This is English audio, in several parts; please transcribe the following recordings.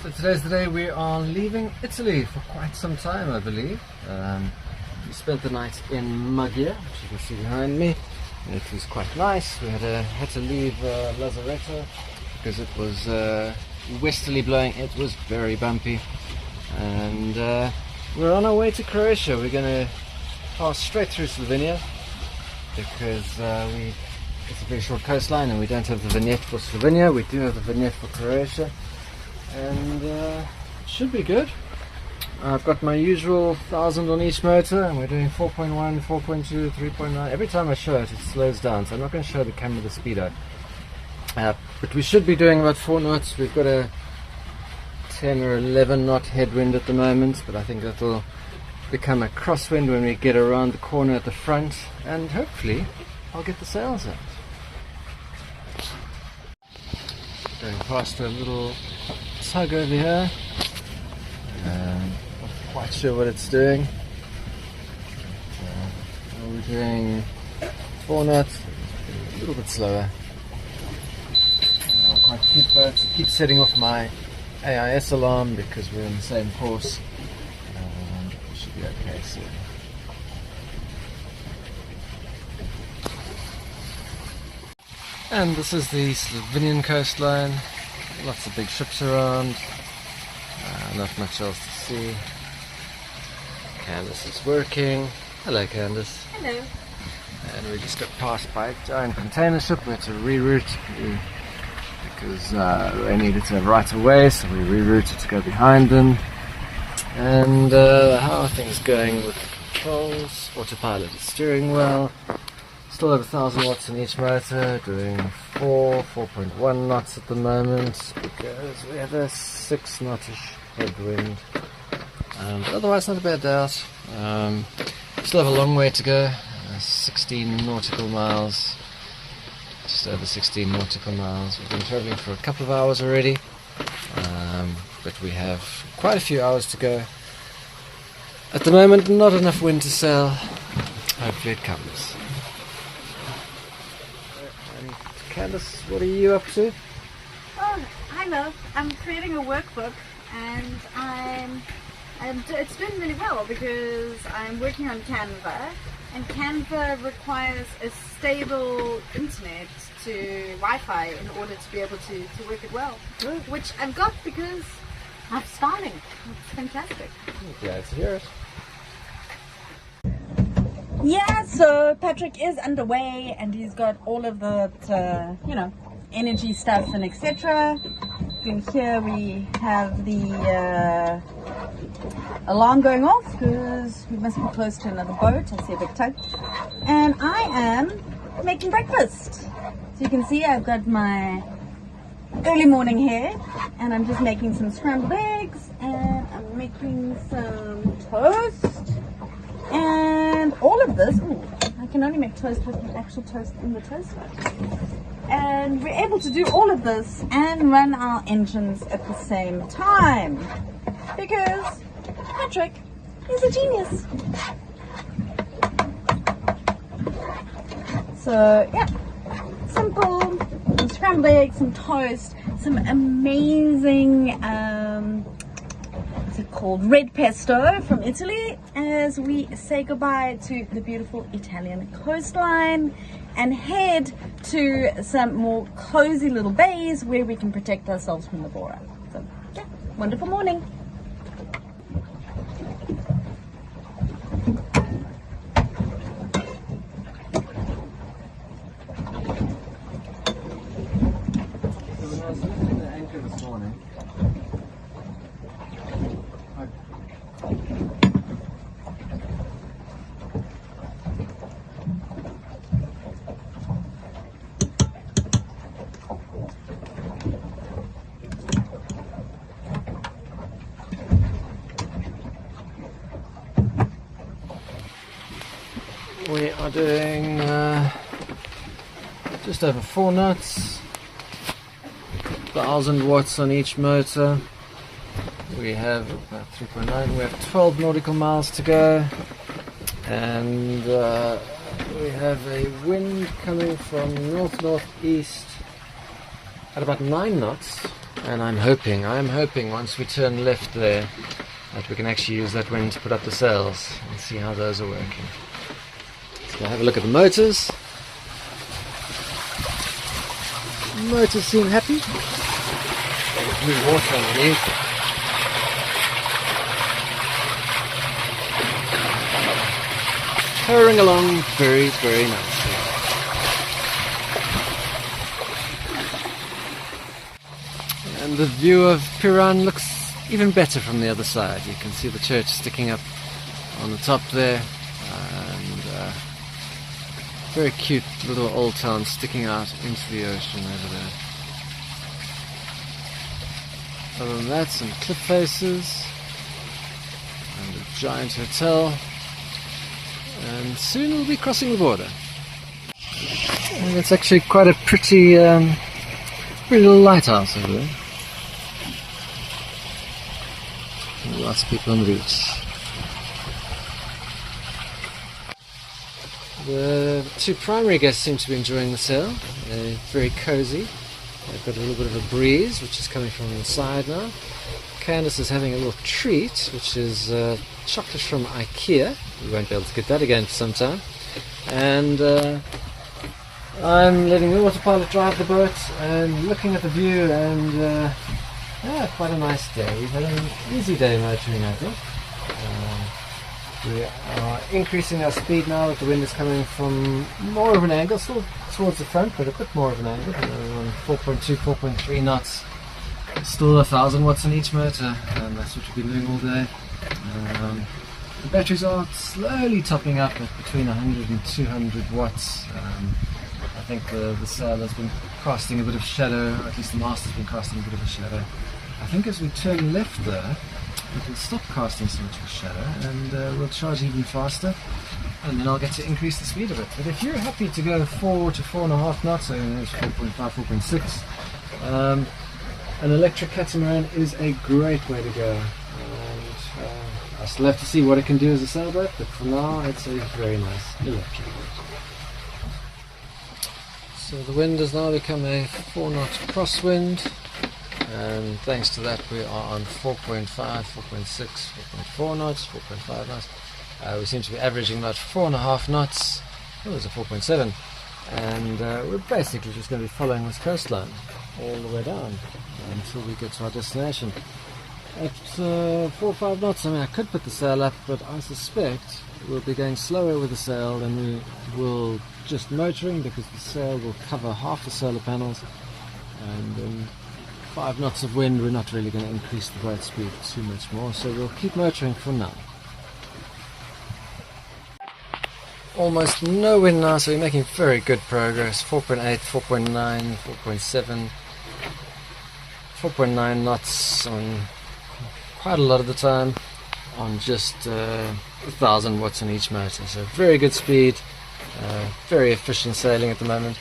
So today's the day we are leaving Italy for quite some time, I believe. We spent the night in Maggia, which you can see behind me. It was quite nice. We had to leave Lazaretto because it was westerly blowing. It was very bumpy, and we're on our way to Croatia. We're going to pass straight through Slovenia because it's a very short coastline and we don't have the vignette for Slovenia. We do have the vignette for Croatia, and it should be good. I've got my usual 1,000 on each motor, and we're doing 4.1, 4.2, 3.9. Every time I show it, it slows down, so I'm not going to show the camera the speedo. But we should be doing about 4 knots. We've got a 10 or 11 knot headwind at the moment, but I think that'll become a crosswind when we get around the corner at the front, and hopefully I'll get the sails out. Going past a little tug over here. Not quite sure what it's doing. We're doing 4 knots, a little bit slower. I'll quite keep setting off my AIS alarm because we're in the same course. We should be okay soon. And this is the Slovenian coastline. Lots of big ships around. Not much else to see. Candace is working. Hello, Candace. Hello. And we just got passed by a giant container ship. We had to reroute because they needed to have right of way, so we rerouted to go behind them. And how are things going with the controls? Autopilot is steering well. Still have 1,000 watts in each motor, doing 4.1 knots at the moment because we have a 6 knotish headwind. But otherwise not a bad day out. Still have a long way to go, 16 nautical miles, just over 16 nautical miles. We've been travelling for a couple of hours already, but we have quite a few hours to go. At the moment, not enough wind to sail. Hopefully it comes. Candace, what are you up to? Oh, hi love. I'm creating a workbook, and it's doing really well because I'm working on Canva, and Canva requires a stable internet to Wi-Fi in order to be able to work it well, which I've got because I'm starting. It's fantastic. Glad to hear it. Yeah, so Patrick is underway and he's got all of the, energy stuff and etc. In here we have the alarm going off because we must be close to another boat. I see a big tug. And I am making breakfast. So you can see I've got my early morning here and I'm just making some scrambled eggs and I'm making some toast. And all of this, I can only make toast with the actual toast in the toaster. And we're able to do all of this and run our engines at the same time because Patrick is a genius. So yeah, simple, some scrambled eggs, some toast, some amazing called red pesto from Italy as we say goodbye to the beautiful Italian coastline and head to some more cozy little bays where we can protect ourselves from the bora. So yeah, wonderful morning. So when I was lifting the anchor this morning, we are doing just over 4 knots, 1,000 watts on each motor. We have about 3.9, we have 12 nautical miles to go, and we have a wind coming from north-northeast at about 9 knots, and I'm hoping once we turn left there that we can actually use that wind to put up the sails and see how those are working. So have a look at the motors. Motors seem happy. There's blue water underneath. Purring along very, very nicely. And the view of Piran looks even better from the other side. You can see the church sticking up on the top there, and very cute little old town sticking out into the ocean over there. Other than that, some cliff faces and a giant hotel, and soon we'll be crossing the border. And it's actually quite a pretty little lighthouse over there. Lots of people on the beach. The two primary guests seem to be enjoying the sail. They're very cozy. They've got a little bit of a breeze, which is coming from the side now. Candace is having a little treat, which is chocolate from IKEA. We won't be able to get that again for some time. And I'm letting the autopilot drive the boat and looking at the view, and yeah, quite a nice day. We've had an easy day motoring, I think. We are increasing our speed now that the wind is coming from more of an angle, still towards the front, but a bit more of an angle. We're on 4.2, 4.3 knots. Still 1,000 watts on each motor, and that's what we've been doing all day. The batteries are slowly topping up at between 100 and 200 watts. I think the sail has been casting a bit of shadow, or at least the mast has been casting a bit of a shadow. I think as we turn left there, it will stop casting so much of a shadow, and we'll charge even faster, and then I'll get to increase the speed of it. But if you're happy to go 4 to 4.5 knots, so there's 4.5, 4.6, an electric catamaran is a great way to go. And I still have to see what it can do as a sailboat, but for now it's a very nice electric boat. So the wind has now become a 4-knot crosswind, and thanks to that we are on 4.5, 4.6, 4.4 knots, 4.5 knots. We seem to be averaging about 4.5 knots. Oh, there's a 4.7, and we're basically just going to be following this coastline all the way down until we get to our destination. At 4 or 5 knots, I mean, I could put the sail up, but I suspect we'll be going slower with the sail than we will just motoring, because the sail will cover half the solar panels, and in 5 knots of wind we're not really going to increase the boat speed too much more, so we'll keep motoring for now. Almost no wind now, so we're making very good progress. 4.8, 4.9, 4.7, 4.9 knots on quite a lot of the time on just 1,000 watts on each motor, so very good speed, very efficient sailing at the moment.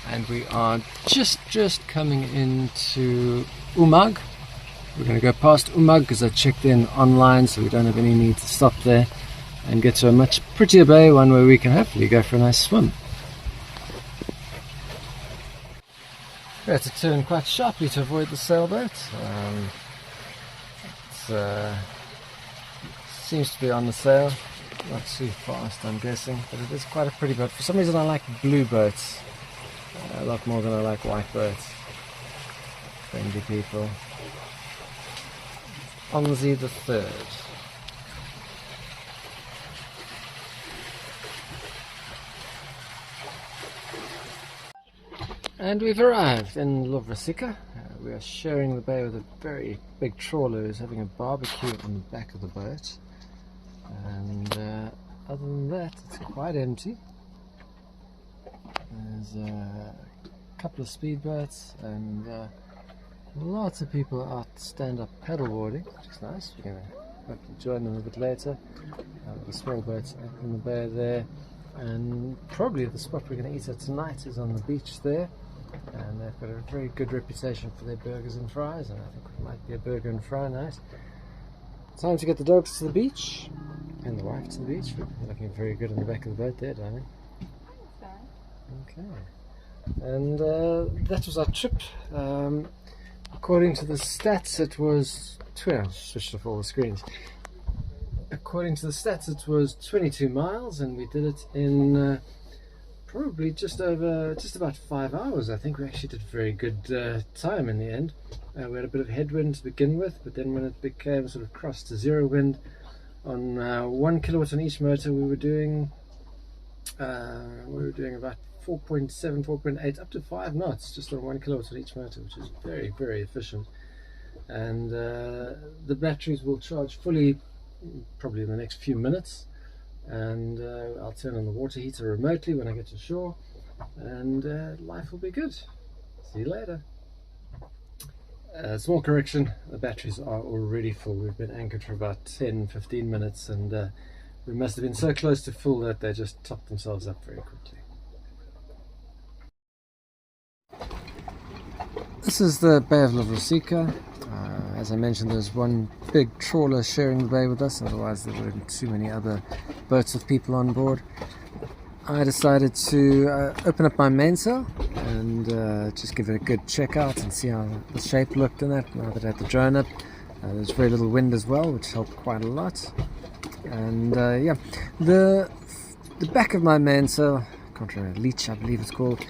And we are just coming into Umag. We're going to go past Umag because I checked in online, so we don't have any need to stop there, and get to a much prettier bay, one where we can hopefully go for a nice swim. We had to turn quite sharply to avoid the sailboat. It seems to be on the sail, not too fast I'm guessing, but it is quite a pretty boat. For some reason I like blue boats a lot more than I like white boats. Friendly people. Onzi the Third. And we've arrived in Lovrasica. We are sharing the bay with a very big trawler who's having a barbecue on the back of the boat. And other than that, it's quite empty. There's a couple of speedboats and lots of people out stand-up paddleboarding, which is nice. We're going to hopefully join them a bit later. The small boats in the bay there. And probably the spot we're going to eat at tonight is on the beach there. And they've got a very good reputation for their burgers and fries, and I think it might be a burger and fry night. Time to get the dogs to the beach, and the wife to the beach. You're looking very good in the back of the boat there, darling. Okay. And that was our trip. According to the stats, it was switched off all the screens. According to the stats, it was 22 miles, and we did it in probably just about 5 hours. I think we actually did very good time in the end. We had a bit of headwind to begin with, but then when it became sort of crossed to zero wind on 1 kilowatt on each motor, we were doing about 4.7, 4.8, up to 5 knots just on 1 kilowatt on each motor, which is very, very efficient. And the batteries will charge fully probably in the next few minutes, and I'll turn on the water heater remotely when I get to shore, and life will be good. See you later. Small correction, the batteries are already full. We've been anchored for about 10-15 minutes, and we must have been so close to full that they just topped themselves up very quickly. This is the Bay of Lovosica. As I mentioned, there's one big trawler sharing the bay with us, otherwise there weren't too many other boats with people on board. I decided to open up my mainsail and just give it a good check out and see how the shape looked in that now that I had the drone up. There's very little wind as well, which helped quite a lot. And yeah, the back of my mainsail, contra leech I believe it's called,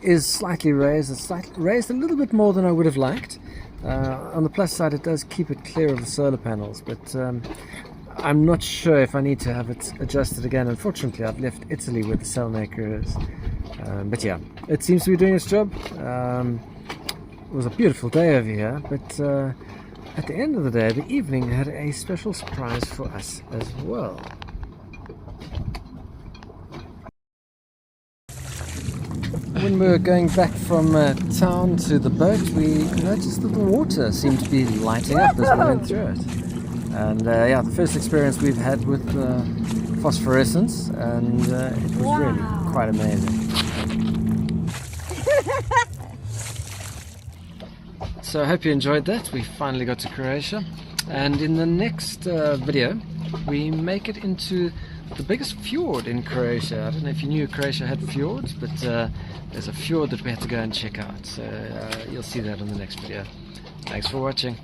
is slightly raised. It's raised a little bit more than I would have liked. On the plus side, it does keep it clear of the solar panels, but I'm not sure if I need to have it adjusted again. Unfortunately, I've left Italy where the sailmaker is. But yeah, it seems to be doing its job. It was a beautiful day over here, but at the end of the day, the evening had a special surprise for us as well. When we were going back from town to the boat, we noticed that the water seemed to be lighting up as we went through it. And yeah, the first experience we've had with phosphorescence, and it was really quite amazing. So I hope you enjoyed that. We finally got to Croatia, and in the next video we make it into the biggest fjord in Croatia. I don't know if you knew Croatia had fjords, but there's a fjord that we had to go and check out. So you'll see that in the next video. Thanks for watching.